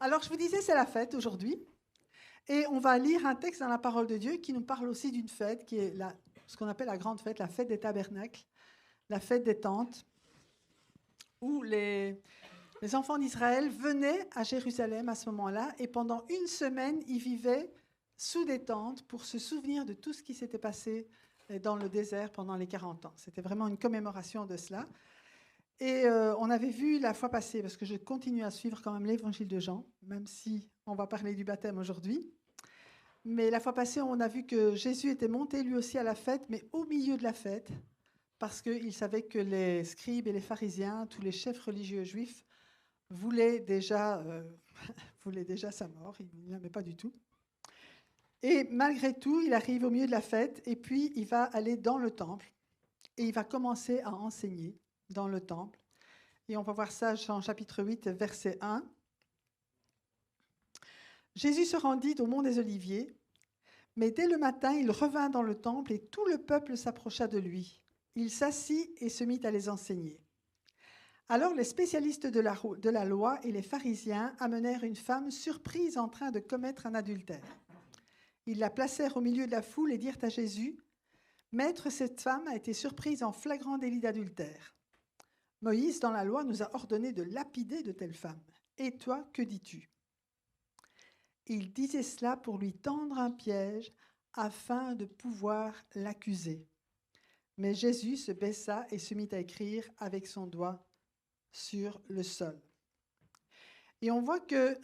Alors, je vous disais, c'est la fête aujourd'hui. Et on va lire un texte dans la parole de Dieu qui nous parle aussi d'une fête, qui est ce qu'on appelle la grande fête, la fête des tabernacles, la fête des tentes, où les enfants d'Israël venaient à Jérusalem à ce moment-là, et pendant une semaine, ils vivaient sous des tentes pour se souvenir de tout ce qui s'était passé dans le désert pendant les 40 ans. C'était vraiment une commémoration de cela. Et on avait vu la fois passée, parce que je continue à suivre quand même l'évangile de Jean, même si on va parler du baptême aujourd'hui. Mais la fois passée, on a vu que Jésus était monté lui aussi à la fête, mais au milieu de la fête, parce qu'il savait que les scribes et les pharisiens, tous les chefs religieux juifs, voulaient déjà sa mort. Ils ne l'aimaient pas du tout. Et malgré tout, il arrive au milieu de la fête, et puis il va aller dans le temple, et il va commencer à enseigner dans le temple. Et on va voir ça en chapitre 8, verset 1. Jésus se rendit au mont des Oliviers, mais dès le matin, il revint dans le temple et tout le peuple s'approcha de lui. Il s'assit et se mit à les enseigner. Alors les spécialistes de la loi et les pharisiens amenèrent une femme surprise en train de commettre un adultère. Ils la placèrent au milieu de la foule et dirent à Jésus, « Maître, cette femme a été surprise en flagrant délit d'adultère. Moïse, dans la loi, nous a ordonné de lapider de telles femmes. Et toi, que dis-tu » Il disait cela pour lui tendre un piège afin de pouvoir l'accuser. Mais Jésus se baissa et se mit à écrire avec son doigt sur le sol. Et on voit que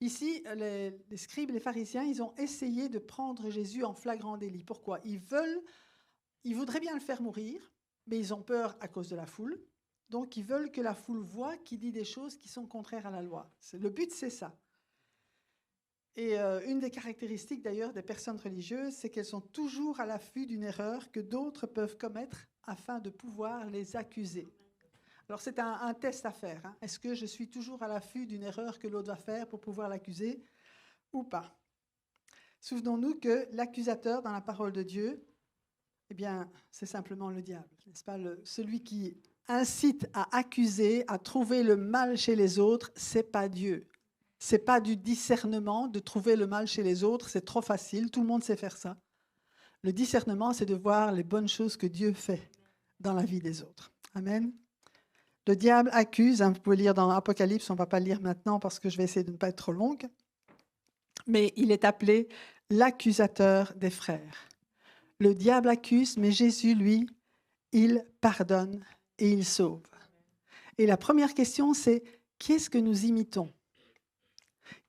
ici, les scribes et les pharisiens, ils ont essayé de prendre Jésus en flagrant délit. Pourquoi ? Ils voudraient bien le faire mourir, mais ils ont peur à cause de la foule. Donc, ils veulent que la foule voie qu'il dit des choses qui sont contraires à la loi. Le but, c'est ça. Et une des caractéristiques d'ailleurs des personnes religieuses, c'est qu'elles sont toujours à l'affût d'une erreur que d'autres peuvent commettre afin de pouvoir les accuser. Alors c'est un test à faire. Hein. Est-ce que je suis toujours à l'affût d'une erreur que l'autre va faire pour pouvoir l'accuser ou pas ? Souvenons-nous que l'accusateur dans la parole de Dieu, eh bien, c'est simplement le diable, n'est-ce pas ? Celui qui incite à accuser, à trouver le mal chez les autres, c'est pas Dieu. C'est pas du discernement de trouver le mal chez les autres, c'est trop facile, tout le monde sait faire ça. Le discernement, c'est de voir les bonnes choses que Dieu fait dans la vie des autres. Amen. Le diable accuse, vous pouvez lire dans Apocalypse, on ne va pas le lire maintenant parce que je vais essayer de ne pas être trop longue, mais il est appelé l'accusateur des frères. Le diable accuse, mais Jésus, lui, il pardonne et il sauve. Et la première question, c'est qui est-ce que nous imitons ?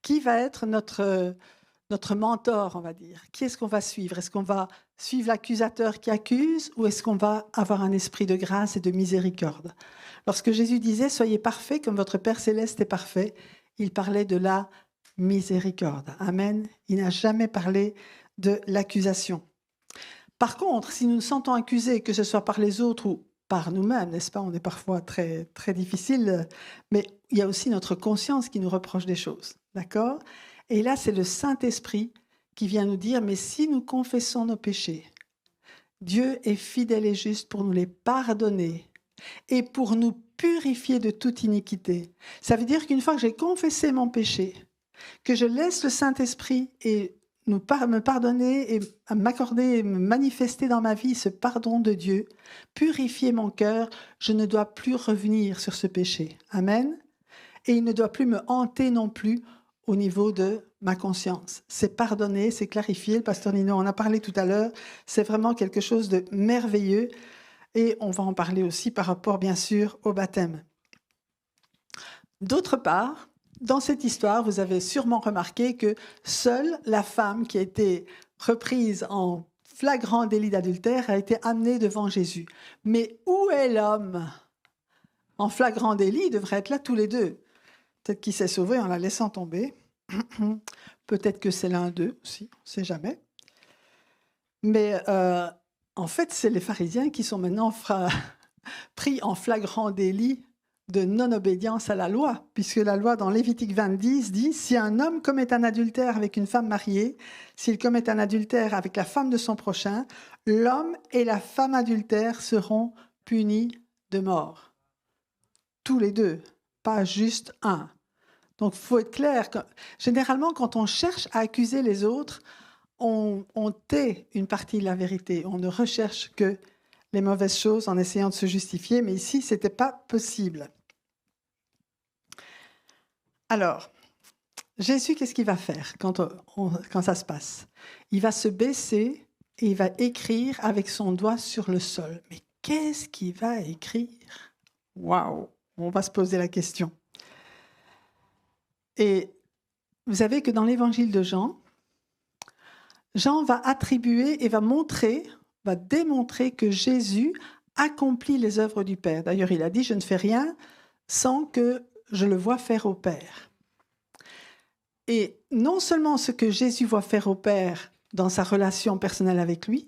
Qui va être notre mentor, on va dire ? Qui est-ce qu'on va suivre ? Est-ce qu'on va suivre l'accusateur qui accuse ou est-ce qu'on va avoir un esprit de grâce et de miséricorde ? Lorsque Jésus disait « Soyez parfaits comme votre Père céleste est parfait », il parlait de la miséricorde. Amen. Il n'a jamais parlé de l'accusation. Par contre, si nous nous sentons accusés, que ce soit par les autres ou par nous-mêmes, n'est-ce pas ? On est parfois très, très difficile, mais il y a aussi notre conscience qui nous reproche des choses. D'accord ? Et là, c'est le Saint-Esprit qui vient nous dire, mais si nous confessons nos péchés, Dieu est fidèle et juste pour nous les pardonner et pour nous purifier de toute iniquité. Ça veut dire qu'une fois que j'ai confessé mon péché, que je laisse le Saint-Esprit et me pardonner et m'accorder et me manifester dans ma vie ce pardon de Dieu, purifier mon cœur, je ne dois plus revenir sur ce péché. Amen. Et il ne doit plus me hanter non plus au niveau de ma conscience. C'est pardonné, c'est clarifié. Le pasteur Nino en a parlé tout à l'heure. C'est vraiment quelque chose de merveilleux. Et on va en parler aussi par rapport, bien sûr, au baptême. D'autre part, dans cette histoire, vous avez sûrement remarqué que seule la femme qui a été reprise en flagrant délit d'adultère a été amenée devant Jésus. Mais où est l'homme ? En flagrant délit, ils devraient être là tous les deux. Peut-être qu'il s'est sauvé en la laissant tomber. Peut-être que c'est l'un d'eux aussi, on ne sait jamais. Mais en fait, c'est les pharisiens qui sont maintenant pris en flagrant délit de non-obédience à la loi, puisque la loi dans Lévitique 20:10 dit « Si un homme commet un adultère avec une femme mariée, s'il commet un adultère avec la femme de son prochain, l'homme et la femme adultère seront punis de mort. » Tous les deux, pas juste un. Donc, il faut être clair. Généralement, quand on cherche à accuser les autres, on tait une partie de la vérité. On ne recherche que les mauvaises choses en essayant de se justifier. Mais ici, ce n'était pas possible. Alors, Jésus, qu'est-ce qu'il va faire quand ça se passe? Il va se baisser et il va écrire avec son doigt sur le sol. Mais qu'est-ce qu'il va écrire? Waouh! On va se poser la question. Et vous savez que dans l'évangile de Jean, Jean va attribuer et va démontrer que Jésus accomplit les œuvres du Père. D'ailleurs, il a dit « Je ne fais rien sans que je le voie faire au Père ». Et non seulement ce que Jésus voit faire au Père dans sa relation personnelle avec lui,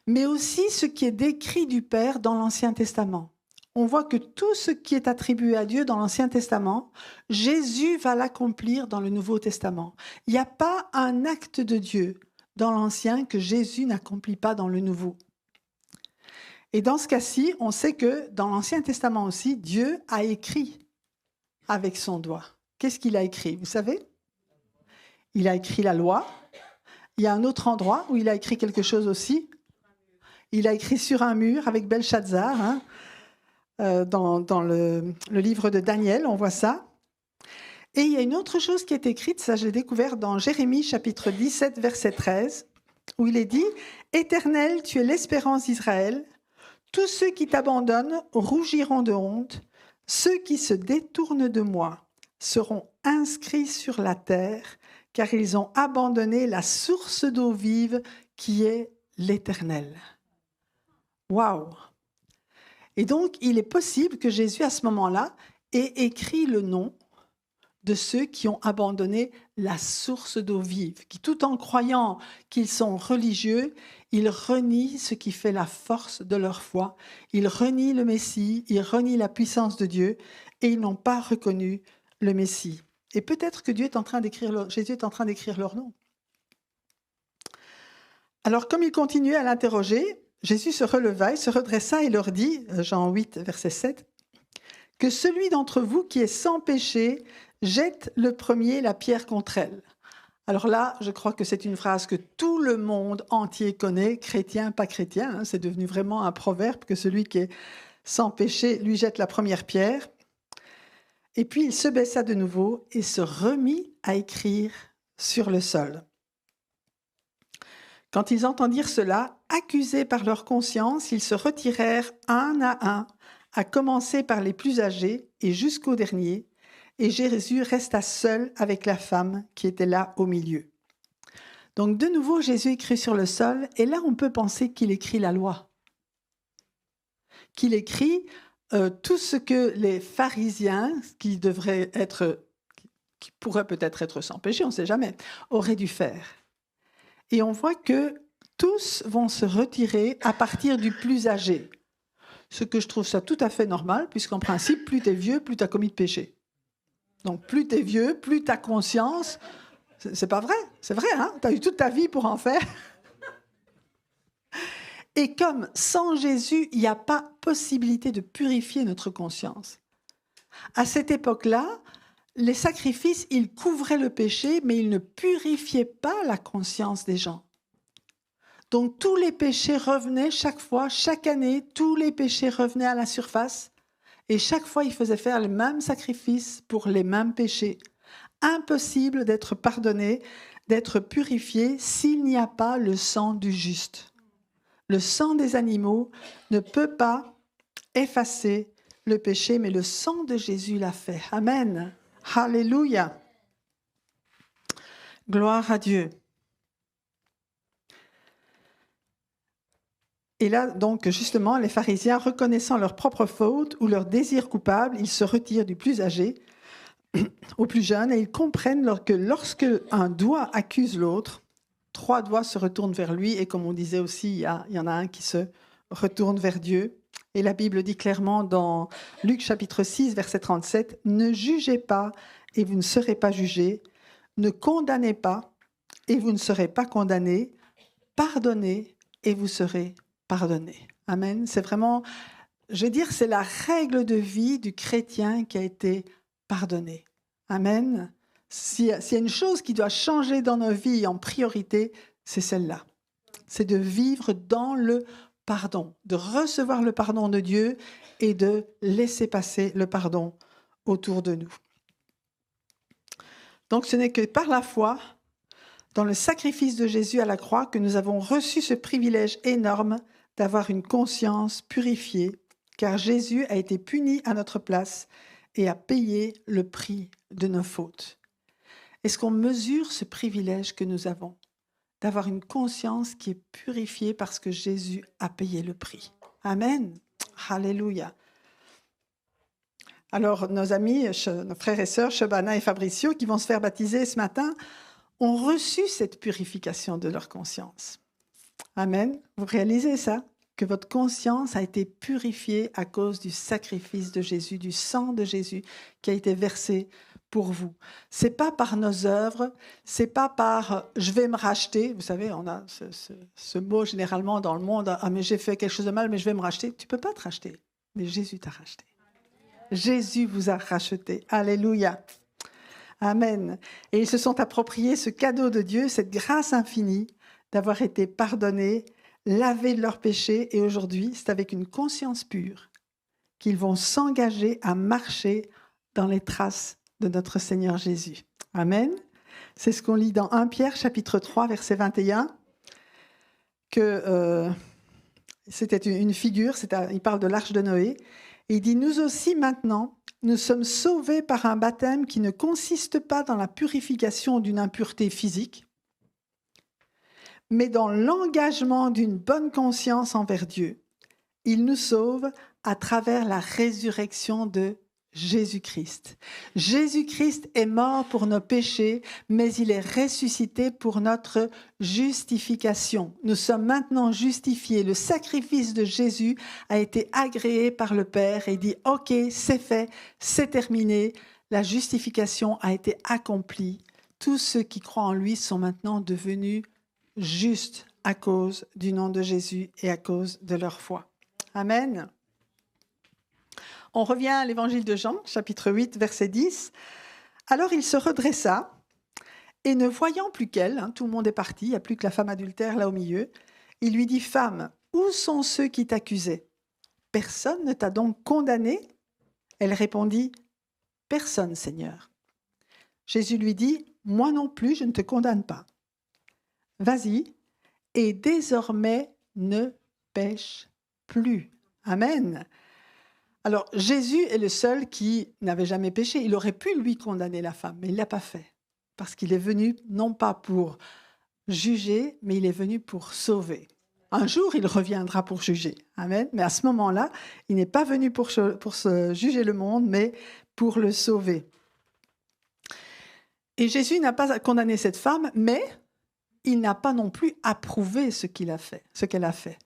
mais aussi ce qui est décrit du Père dans l'Ancien Testament. On voit que tout ce qui est attribué à Dieu dans l'Ancien Testament, Jésus va l'accomplir dans le Nouveau Testament. Il n'y a pas un acte de Dieu dans l'Ancien que Jésus n'accomplit pas dans le Nouveau. Et dans ce cas-ci, on sait que dans l'Ancien Testament aussi, Dieu a écrit avec son doigt. Qu'est-ce qu'il a écrit? Vous savez? Il a écrit la loi. Il y a un autre endroit où il a écrit quelque chose aussi. Il a écrit sur un mur avec Belshazzar, dans le livre de Daniel, on voit ça. Et il y a une autre chose qui est écrite, ça je l'ai découvert dans Jérémie chapitre 17, verset 13, où il est dit « Éternel, tu es l'espérance d'Israël. Tous ceux qui t'abandonnent rougiront de honte. Ceux qui se détournent de moi seront inscrits sur la terre, car ils ont abandonné la source d'eau vive qui est l'Éternel. » Waouh! Et donc, il est possible que Jésus, à ce moment-là, ait écrit le nom de ceux qui ont abandonné la source d'eau vive, qui, tout en croyant qu'ils sont religieux, ils renient ce qui fait la force de leur foi. Ils renient le Messie, ils renient la puissance de Dieu, et ils n'ont pas reconnu le Messie. Et peut-être que Jésus est en train d'écrire leur nom. Alors, comme il continuait à l'interroger, Jésus se releva, il se redressa et leur dit, Jean 8, verset 7, « Que celui d'entre vous qui est sans péché jette le premier la pierre contre elle. » Alors là, je crois que c'est une phrase que tout le monde entier connaît, chrétien, pas chrétien. C'est devenu vraiment un proverbe que celui qui est sans péché lui jette la première pierre. Et puis il se baissa de nouveau et se remit à écrire sur le sol. Quand ils entendirent cela, accusés par leur conscience, ils se retirèrent un, à commencer par les plus âgés et jusqu'au dernier, et Jésus resta seul avec la femme qui était là au milieu. Donc de nouveau, Jésus écrit sur le sol, et là on peut penser qu'il écrit la loi, qu'il écrit tout ce que les pharisiens, qui pourraient peut-être être sans péché, on ne sait jamais, auraient dû faire. Et on voit que tous vont se retirer à partir du plus âgé. Ce que je trouve ça tout à fait normal, puisqu'en principe, plus tu es vieux, plus tu as commis de péché. Donc plus tu es vieux, plus tu as conscience. C'est pas vrai, c'est vrai, hein? Tu as eu toute ta vie pour en faire. Et comme sans Jésus, il n'y a pas possibilité de purifier notre conscience. À cette époque-là, les sacrifices, ils couvraient le péché, mais ils ne purifiaient pas la conscience des gens. Donc tous les péchés revenaient chaque fois, chaque année, tous les péchés revenaient à la surface. Et chaque fois, ils faisaient faire le même sacrifice pour les mêmes péchés. Impossible d'être pardonné, d'être purifié s'il n'y a pas le sang du juste. Le sang des animaux ne peut pas effacer le péché, mais le sang de Jésus l'a fait. Amen. Alléluia. Gloire à Dieu. Et là, donc, justement, les pharisiens, reconnaissant leur propre faute ou leur désir coupable, ils se retirent du plus âgé au plus jeune et ils comprennent que lorsque un doigt accuse l'autre, 3 doigts se retournent vers lui et comme on disait aussi, il y en a un qui se retourne vers Dieu. Et la Bible dit clairement dans Luc chapitre 6, verset 37, « Ne jugez pas et vous ne serez pas jugés, ne condamnez pas et vous ne serez pas condamnés, pardonnez et vous serez pardonnés. » Amen. C'est vraiment, je veux dire, c'est la règle de vie du chrétien qui a été pardonné. Amen. S'il y a une chose qui doit changer dans nos vies en priorité, c'est celle-là. C'est de vivre dans le pardon, de recevoir le pardon de Dieu et de laisser passer le pardon autour de nous. Donc ce n'est que par la foi, dans le sacrifice de Jésus à la croix, que nous avons reçu ce privilège énorme d'avoir une conscience purifiée, car Jésus a été puni à notre place et a payé le prix de nos fautes. Est-ce qu'on mesure ce privilège que nous avons d'avoir une conscience qui est purifiée parce que Jésus a payé le prix? Amen. Alléluia. Alors, nos amis, nos frères et sœurs, Shebana et Fabricio, qui vont se faire baptiser ce matin, ont reçu cette purification de leur conscience. Amen. Vous réalisez ça? Que votre conscience a été purifiée à cause du sacrifice de Jésus, du sang de Jésus qui a été versé pour vous. C'est pas par nos œuvres, c'est pas par « je vais me racheter ». Vous savez, on a ce mot généralement dans le monde « ah mais j'ai fait quelque chose de mal, mais je vais me racheter ». Tu peux pas te racheter, mais Jésus t'a racheté. Jésus vous a racheté. Alléluia. Amen. Et ils se sont appropriés ce cadeau de Dieu, cette grâce infinie d'avoir été pardonnés, lavés de leurs péchés. Et aujourd'hui, c'est avec une conscience pure qu'ils vont s'engager à marcher dans les traces de notre Seigneur Jésus. Amen. C'est ce qu'on lit dans 1 Pierre, chapitre 3, verset 21, que c'était une figure, il parle de l'arche de Noé, et il dit « Nous aussi maintenant, nous sommes sauvés par un baptême qui ne consiste pas dans la purification d'une impureté physique, mais dans l'engagement d'une bonne conscience envers Dieu. Il nous sauve à travers la résurrection de Jésus-Christ. Jésus-Christ est mort pour nos péchés, mais il est ressuscité pour notre justification. Nous sommes maintenant justifiés. Le sacrifice de Jésus a été agréé par le Père et dit « Ok, c'est fait, c'est terminé. La justification a été accomplie. Tous ceux qui croient en lui sont maintenant devenus justes à cause du nom de Jésus et à cause de leur foi. » Amen. On revient à l'évangile de Jean, chapitre 8, verset 10. Alors il se redressa et ne voyant plus qu'elle, tout le monde est parti, il n'y a plus que la femme adultère là au milieu, il lui dit « Femme, où sont ceux qui t'accusaient? Personne ne t'a donc condamné ?» Elle répondit « Personne, Seigneur. » Jésus lui dit « Moi non plus, je ne te condamne pas. Vas-y, et désormais ne pêche plus. » Amen. Alors, Jésus est le seul qui n'avait jamais péché. Il aurait pu, lui, condamner la femme, mais il ne l'a pas fait. Parce qu'il est venu, non pas pour juger, mais il est venu pour sauver. Un jour, il reviendra pour juger. Amen. Mais à ce moment-là, il n'est pas venu pour juger le monde, mais pour le sauver. Et Jésus n'a pas condamné cette femme, mais il n'a pas non plus approuvé ce qu'elle a fait.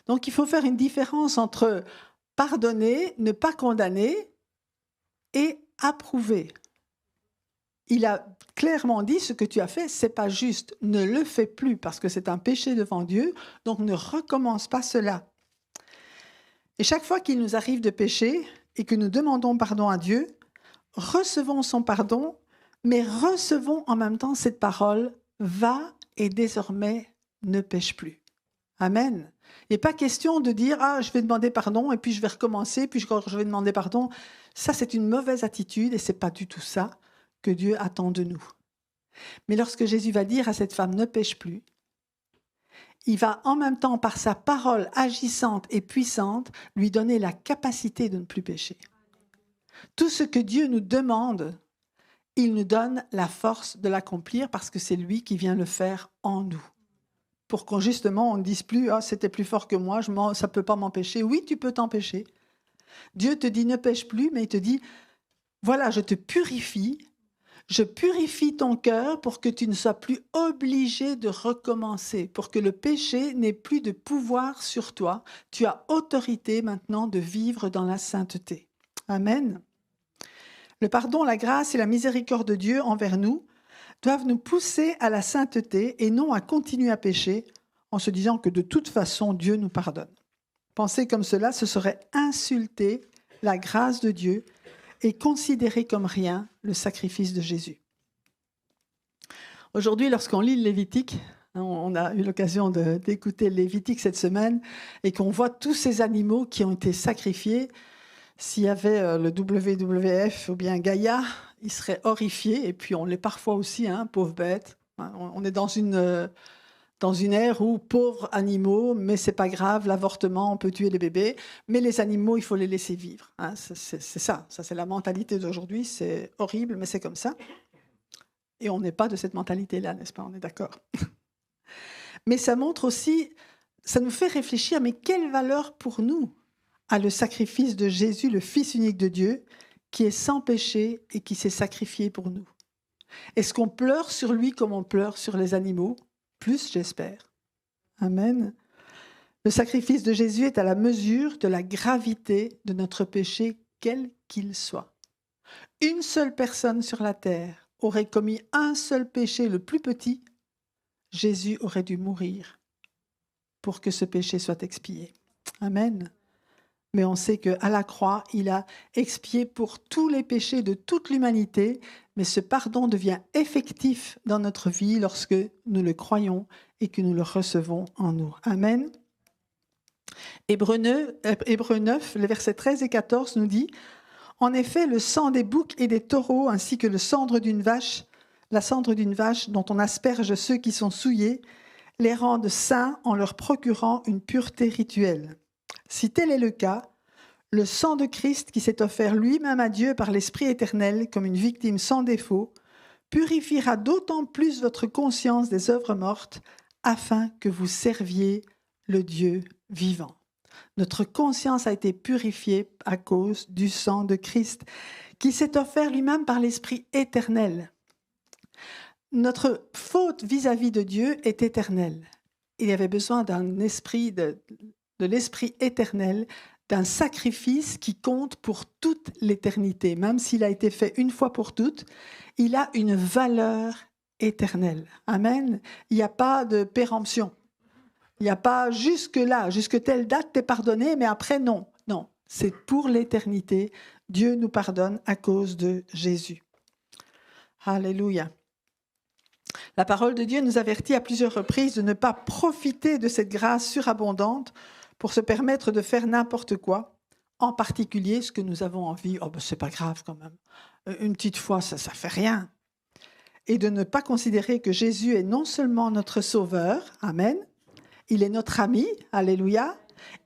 Donc, il faut faire une différence entre pardonner, ne pas condamner et approuver. Il a clairement dit ce que tu as fait, c'est pas juste. Ne le fais plus parce que c'est un péché devant Dieu, donc ne recommence pas cela. Et chaque fois qu'il nous arrive de pécher et que nous demandons pardon à Dieu, recevons son pardon, mais recevons en même temps cette parole « Va et désormais ne pêche plus ». Amen. Il n'est pas question de dire « Ah, je vais demander pardon et puis je vais recommencer, puis je vais demander pardon ». Ça, c'est une mauvaise attitude et ce n'est pas du tout ça que Dieu attend de nous. Mais lorsque Jésus va dire à cette femme « Ne pêche plus », il va en même temps, par sa parole agissante et puissante, lui donner la capacité de ne plus pécher. Tout ce que Dieu nous demande, il nous donne la force de l'accomplir parce que c'est lui qui vient le faire en nous. Pour qu'on justement on ne dise plus « Ah, c'était plus fort que moi, ça ne peut pas m'empêcher ». Oui, tu peux t'empêcher. Dieu te dit « Ne pêche plus », mais il te dit « Voilà, je te purifie, je purifie ton cœur pour que tu ne sois plus obligé de recommencer, pour que le péché n'ait plus de pouvoir sur toi. Tu as autorité maintenant de vivre dans la sainteté. » Amen. Le pardon, la grâce et la miséricorde de Dieu envers nous doivent nous pousser à la sainteté et non à continuer à pécher en se disant que de toute façon, Dieu nous pardonne. Penser comme cela, ce serait insulter la grâce de Dieu et considérer comme rien le sacrifice de Jésus. Aujourd'hui, lorsqu'on lit le Lévitique, on a eu l'occasion d'écouter le Lévitique cette semaine, et qu'on voit tous ces animaux qui ont été sacrifiés. S'il y avait le WWF ou bien Gaïa, ils seraient horrifiés, et puis on l'est parfois aussi, pauvres bêtes. On est dans une ère où pauvres animaux, mais c'est pas grave, l'avortement, on peut tuer les bébés, mais les animaux, il faut les laisser vivre. C'est ça, c'est la mentalité d'aujourd'hui, c'est horrible, mais c'est comme ça. Et on n'est pas de cette mentalité-là, n'est-ce pas? On est d'accord. Mais ça montre aussi, ça nous fait réfléchir, mais quelle valeur pour nous a le sacrifice de Jésus, le Fils unique de Dieu, qui est sans péché et qui s'est sacrifié pour nous? Est-ce qu'on pleure sur lui comme on pleure sur les animaux? Plus, j'espère. Amen. Le sacrifice de Jésus est à la mesure de la gravité de notre péché, quel qu'il soit. Une seule personne sur la terre aurait commis un seul péché, le plus petit, Jésus aurait dû mourir pour que ce péché soit expié. Amen. Mais on sait qu'à la croix, il a expié pour tous les péchés de toute l'humanité, mais ce pardon devient effectif dans notre vie lorsque nous le croyons et que nous le recevons en nous. Amen. Hébreux 9, les versets 13 et 14 nous dit « En effet, le sang des boucs et des taureaux, ainsi que la cendre d'une vache dont on asperge ceux qui sont souillés, les rendent saints en leur procurant une pureté rituelle. Si tel est le cas, le sang de Christ qui s'est offert lui-même à Dieu par l'Esprit éternel comme une victime sans défaut, purifiera d'autant plus votre conscience des œuvres mortes, afin que vous serviez le Dieu vivant. » Notre conscience a été purifiée à cause du sang de Christ qui s'est offert lui-même par l'Esprit éternel. Notre faute vis-à-vis de Dieu est éternelle. Il y avait besoin d'un esprit, de l'Esprit éternel, d'un sacrifice qui compte pour toute l'éternité. Même s'il a été fait une fois pour toutes, il a une valeur éternelle. Amen. Il n'y a pas de péremption. Il n'y a pas jusque-là, jusque telle date, t'es pardonné, mais après, non. Non, c'est pour l'éternité. Dieu nous pardonne à cause de Jésus. Alléluia. La parole de Dieu nous avertit à plusieurs reprises de ne pas profiter de cette grâce surabondante pour se permettre de faire n'importe quoi, en particulier ce que nous avons envie. Oh ben c'est pas grave quand même. Une petite fois, ça fait rien. Et de ne pas considérer que Jésus est non seulement notre sauveur, amen, il est notre ami, alléluia,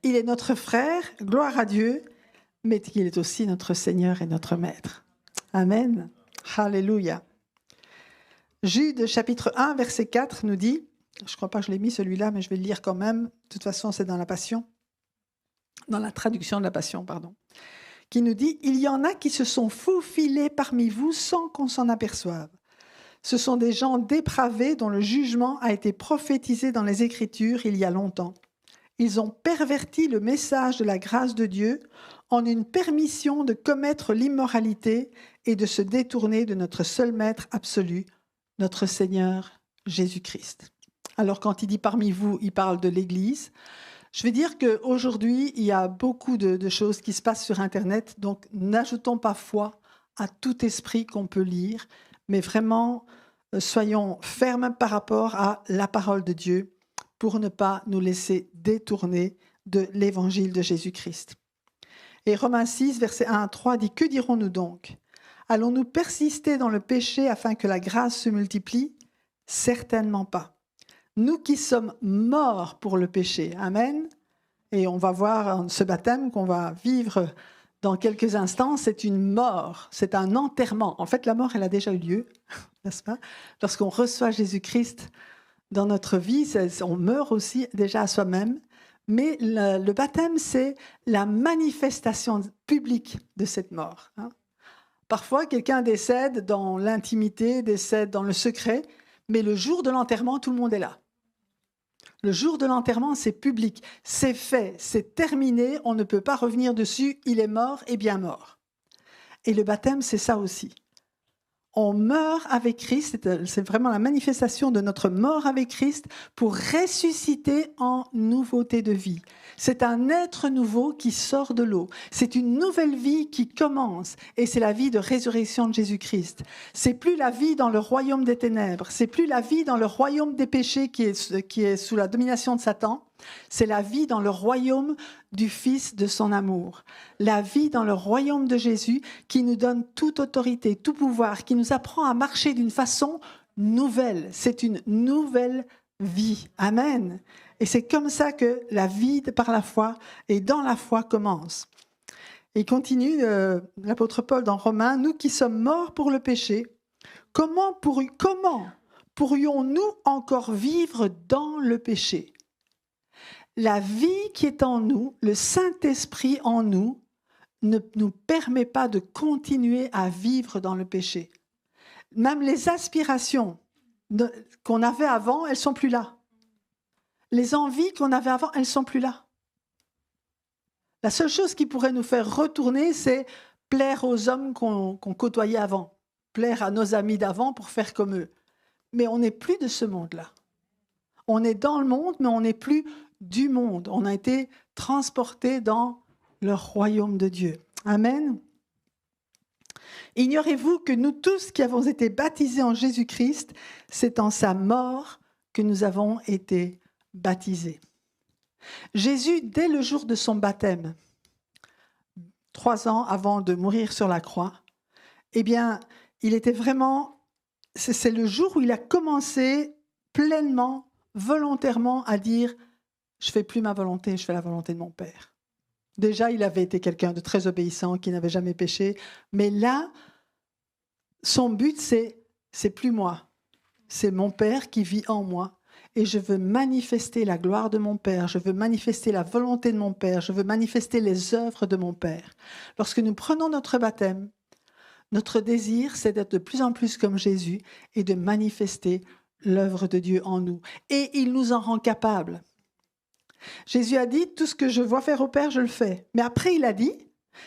il est notre frère, gloire à Dieu, mais qu'il est aussi notre Seigneur et notre Maître. Amen, alléluia. Jude, chapitre 1, verset 4, nous dit, je ne crois pas que je l'ai mis celui-là, mais je vais le lire quand même, de toute façon c'est dans la Passion, dans la traduction de la Passion, pardon, qui nous dit « Il y en a qui se sont faufilés parmi vous sans qu'on s'en aperçoive. Ce sont des gens dépravés dont le jugement a été prophétisé dans les Écritures il y a longtemps. Ils ont perverti le message de la grâce de Dieu en une permission de commettre l'immoralité et de se détourner de notre seul Maître absolu, notre Seigneur Jésus-Christ. » Alors quand il dit « parmi vous », il parle de l'Église. Je vais dire qu'aujourd'hui, il y a beaucoup de choses qui se passent sur Internet, donc n'ajoutons pas foi à tout esprit qu'on peut lire, mais vraiment, soyons fermes par rapport à la parole de Dieu pour ne pas nous laisser détourner de l'évangile de Jésus-Christ. Et Romains 6, versets 1 à 3 dit « Que dirons-nous donc ? Allons-nous persister dans le péché afin que la grâce se multiplie ? Certainement pas. Nous qui sommes morts pour le péché. » Amen. Et on va voir ce baptême qu'on va vivre dans quelques instants, c'est une mort, c'est un enterrement. En fait, la mort, elle a déjà eu lieu, n'est-ce pas? Lorsqu'on reçoit Jésus-Christ dans notre vie, on meurt aussi déjà à soi-même. Mais le baptême, c'est la manifestation publique de cette mort. Parfois, quelqu'un décède dans l'intimité, décède dans le secret, mais le jour de l'enterrement, tout le monde est là. Le jour de l'enterrement, c'est public, c'est fait, c'est terminé, on ne peut pas revenir dessus, il est mort et bien mort. Et le baptême, c'est ça aussi. On meurt avec Christ, c'est vraiment la manifestation de notre mort avec Christ pour ressusciter en nouveauté de vie. C'est un être nouveau qui sort de l'eau. C'est une nouvelle vie qui commence et c'est la vie de résurrection de Jésus-Christ. C'est plus la vie dans le royaume des ténèbres, c'est plus la vie dans le royaume des péchés qui est sous la domination de Satan. C'est la vie dans le royaume du Fils de son amour. La vie dans le royaume de Jésus qui nous donne toute autorité, tout pouvoir, qui nous apprend à marcher d'une façon nouvelle. C'est une nouvelle vie. Amen. Et c'est comme ça que la vie par la foi et dans la foi commence. Et il continue, l'apôtre Paul dans Romains, « Nous qui sommes morts pour le péché, comment pourrions-nous encore vivre dans le péché ?» La vie qui est en nous, le Saint-Esprit en nous, ne nous permet pas de continuer à vivre dans le péché. Même les aspirations qu'on avait avant, elles ne sont plus là. Les envies qu'on avait avant, elles ne sont plus là. La seule chose qui pourrait nous faire retourner, c'est plaire aux hommes qu'on côtoyait avant, plaire à nos amis d'avant pour faire comme eux. Mais on n'est plus de ce monde-là. On est dans le monde, mais on n'est plus du monde. On a été transportés dans le royaume de Dieu. Amen. Ignorez-vous que nous tous qui avons été baptisés en Jésus-Christ, c'est en sa mort que nous avons été baptisés. Jésus, dès le jour de son baptême, 3 ans avant de mourir sur la croix, eh bien, il était vraiment... C'est le jour où il a commencé pleinement, volontairement à dire « Je ne fais plus ma volonté, je fais la volonté de mon Père ». Déjà, il avait été quelqu'un de très obéissant, qui n'avait jamais péché. Mais là, son but, c'est plus moi. C'est mon Père qui vit en moi. Et je veux manifester la gloire de mon Père. Je veux manifester la volonté de mon Père. Je veux manifester les œuvres de mon Père. Lorsque nous prenons notre baptême, notre désir, c'est d'être de plus en plus comme Jésus et de manifester l'œuvre de Dieu en nous. Et il nous en rend capables. Jésus a dit, tout ce que je vois faire au Père, je le fais. Mais après, il a dit,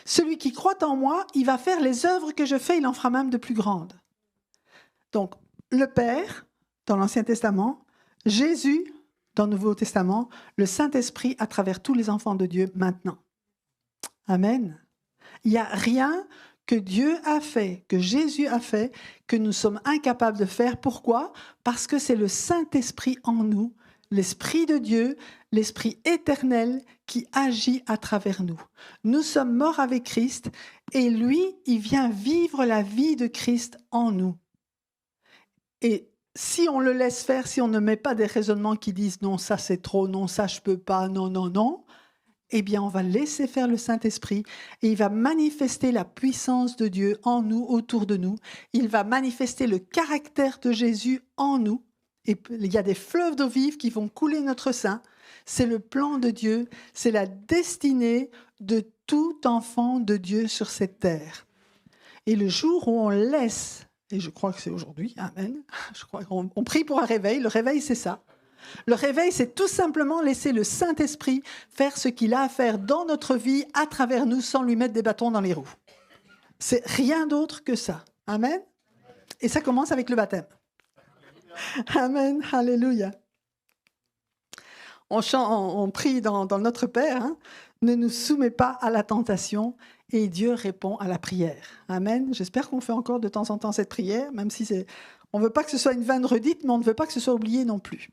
celui qui croit en moi, il va faire les œuvres que je fais, il en fera même de plus grandes. Donc, le Père, dans l'Ancien Testament, Jésus, dans le Nouveau Testament, le Saint-Esprit à travers tous les enfants de Dieu maintenant. Amen. Il n'y a rien que Dieu a fait, que Jésus a fait, que nous sommes incapables de faire. Pourquoi ? Parce que c'est le Saint-Esprit en nous, l'Esprit de Dieu, l'Esprit éternel qui agit à travers nous. Nous sommes morts avec Christ et lui, il vient vivre la vie de Christ en nous. Et si on le laisse faire, si on ne met pas des raisonnements qui disent « non, ça c'est trop, non, ça je peux pas, non, non, non », eh bien on va laisser faire le Saint-Esprit et il va manifester la puissance de Dieu en nous, autour de nous. Il va manifester le caractère de Jésus en nous. Et il y a des fleuves d'eau vive qui vont couler notre sein. C'est le plan de Dieu, c'est la destinée de tout enfant de Dieu sur cette terre. Et le jour où on laisse, et je crois que c'est aujourd'hui, amen, je crois qu'on prie pour un réveil, le réveil c'est ça. Le réveil c'est tout simplement laisser le Saint-Esprit faire ce qu'il a à faire dans notre vie, à travers nous, sans lui mettre des bâtons dans les roues. C'est rien d'autre que ça, amen. Et ça commence avec le baptême. Amen, alléluia. On prie dans Notre Père, hein, ne nous soumets pas à la tentation, et Dieu répond à la prière. Amen. J'espère qu'on fait encore de temps en temps cette prière, même si on ne veut pas que ce soit une vaine redite, mais on ne veut pas que ce soit oublié non plus.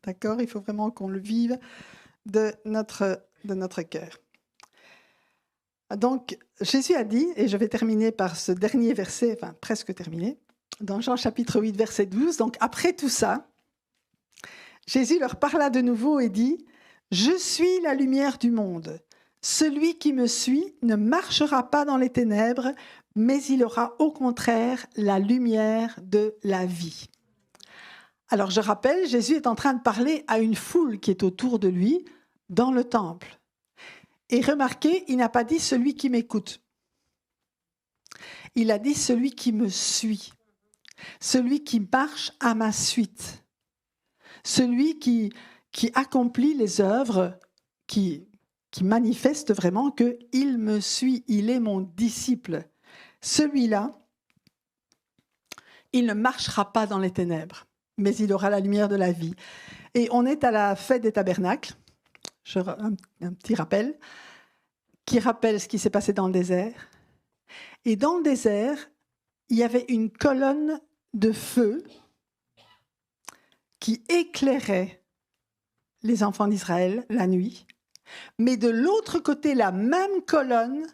D'accord ? Il faut vraiment qu'on le vive de notre cœur. Donc, Jésus a dit, et je vais terminer par ce dernier verset, enfin presque terminé, dans Jean chapitre 8, verset 12, donc après tout ça, Jésus leur parla de nouveau et dit « Je suis la lumière du monde. Celui qui me suit ne marchera pas dans les ténèbres, mais il aura au contraire la lumière de la vie. » Alors je rappelle, Jésus est en train de parler à une foule qui est autour de lui dans le temple. Et remarquez, il n'a pas dit « celui qui m'écoute ». Il a dit « celui qui me suit ». Celui qui marche à ma suite, celui qui accomplit les œuvres, qui manifeste vraiment qu'il me suit, il est mon disciple. Celui-là, il ne marchera pas dans les ténèbres, mais il aura la lumière de la vie. Et on est à la fête des tabernacles, un petit rappel, qui rappelle ce qui s'est passé dans le désert. Et dans le désert, il y avait une colonne de feu qui éclairait les enfants d'Israël la nuit, mais de l'autre côté, la même colonne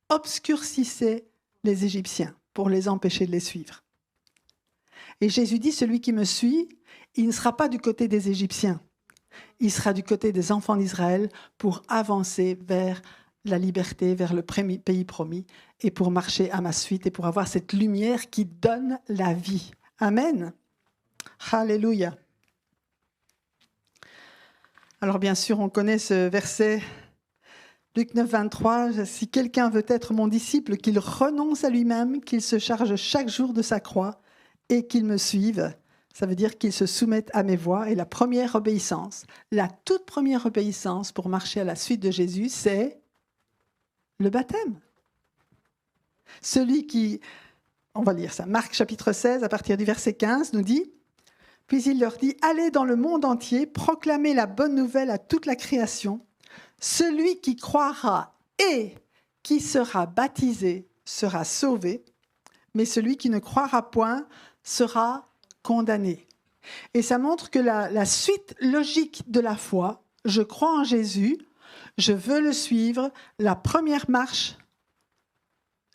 obscurcissait les Égyptiens pour les empêcher de les suivre. Et Jésus dit, celui qui me suit, il ne sera pas du côté des Égyptiens, il sera du côté des enfants d'Israël pour avancer vers la liberté, vers le pays promis, et pour marcher à ma suite et pour avoir cette lumière qui donne la vie. Amen. Alléluia. Alors bien sûr, on connaît ce verset, Luc 9, 23, « Si quelqu'un veut être mon disciple, qu'il renonce à lui-même, qu'il se charge chaque jour de sa croix et qu'il me suive. » Ça veut dire qu'il se soumette à mes voies. Et la première obéissance, la toute première obéissance pour marcher à la suite de Jésus, c'est le baptême. Celui qui, on va lire ça, Marc chapitre 16, à partir du verset 15, nous dit, « Puis il leur dit, allez dans le monde entier, proclamez la bonne nouvelle à toute la création. Celui qui croira et qui sera baptisé sera sauvé, mais celui qui ne croira point sera condamné. » Et ça montre que la suite logique de la foi, je crois en Jésus, je veux le suivre, la première marche,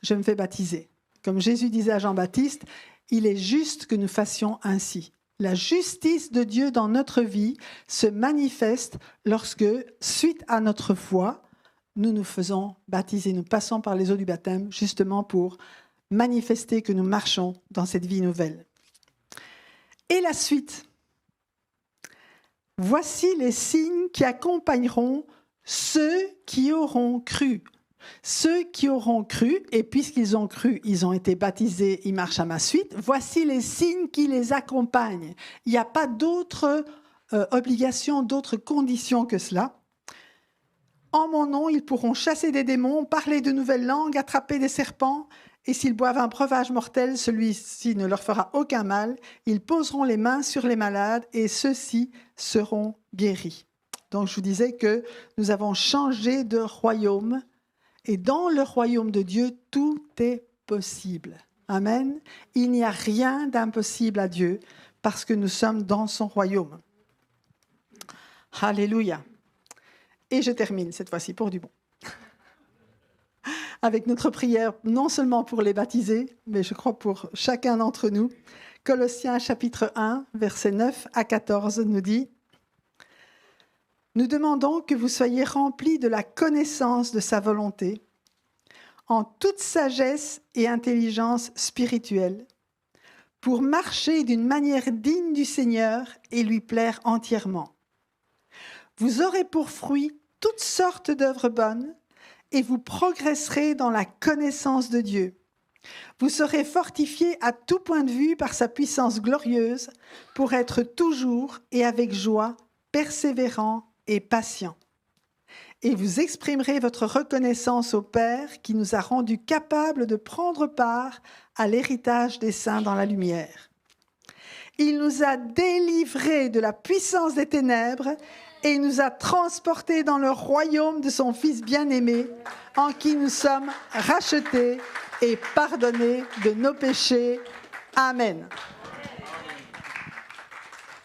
je me fais baptiser. Comme Jésus disait à Jean-Baptiste, il est juste que nous fassions ainsi. La justice de Dieu dans notre vie se manifeste lorsque, suite à notre foi, nous nous faisons baptiser, nous passons par les eaux du baptême, justement pour manifester que nous marchons dans cette vie nouvelle. Et la suite. Voici les signes qui accompagneront ceux qui auront cru. Ceux qui auront cru, et puisqu'ils ont cru, ils ont été baptisés, ils marchent à ma suite. Voici les signes qui les accompagnent. Il n'y a pas d'autre obligation, d'autres conditions que cela. En mon nom, ils pourront chasser des démons, parler de nouvelles langues, attraper des serpents. Et s'ils boivent un breuvage mortel, celui-ci ne leur fera aucun mal. Ils poseront les mains sur les malades et ceux-ci seront guéris. Donc je vous disais que nous avons changé de royaume. Et dans le royaume de Dieu, tout est possible. Amen. Il n'y a rien d'impossible à Dieu parce que nous sommes dans son royaume. Alléluia. Et je termine cette fois-ci pour du bon. Avec notre prière, non seulement pour les baptisés, mais je crois pour chacun d'entre nous. Colossiens chapitre 1, versets 9 à 14 nous dit « Nous demandons que vous soyez remplis de la connaissance de sa volonté, en toute sagesse et intelligence spirituelle, pour marcher d'une manière digne du Seigneur et lui plaire entièrement. Vous aurez pour fruit toutes sortes d'œuvres bonnes, et vous progresserez dans la connaissance de Dieu. Vous serez fortifiés à tout point de vue par sa puissance glorieuse pour être toujours et avec joie, persévérants et patients. Et vous exprimerez votre reconnaissance au Père qui nous a rendus capables de prendre part à l'héritage des saints dans la lumière. Il nous a délivrés de la puissance des ténèbres et il nous a transportés dans le royaume de son Fils bien-aimé, en qui nous sommes rachetés et pardonnés de nos péchés. Amen.